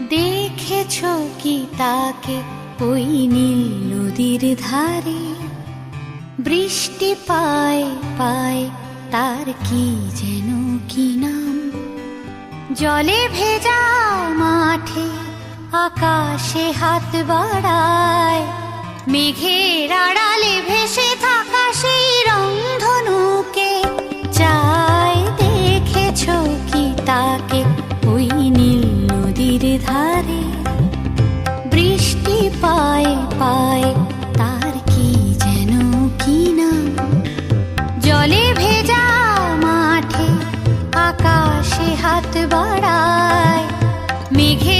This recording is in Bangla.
দেখেছ কি তাকে ওই নীল নদীর ধারে? বৃষ্টি পায় পায় তার কি যেন কি নাম। জলে ভেজা মাঠে আকাশে হাত বাড়ায়, মেঘের আড়ালে ভেসে থাকা সেই রংধনুকে চায়। দেখেছ কি তাকে ওই নীল নদীর ধারে? বৃষ্টি পায় পায় তার কি যেন কি নাম। জলে ভেজা মাঠে আকাশে হাত বাড়ায়, মেঘে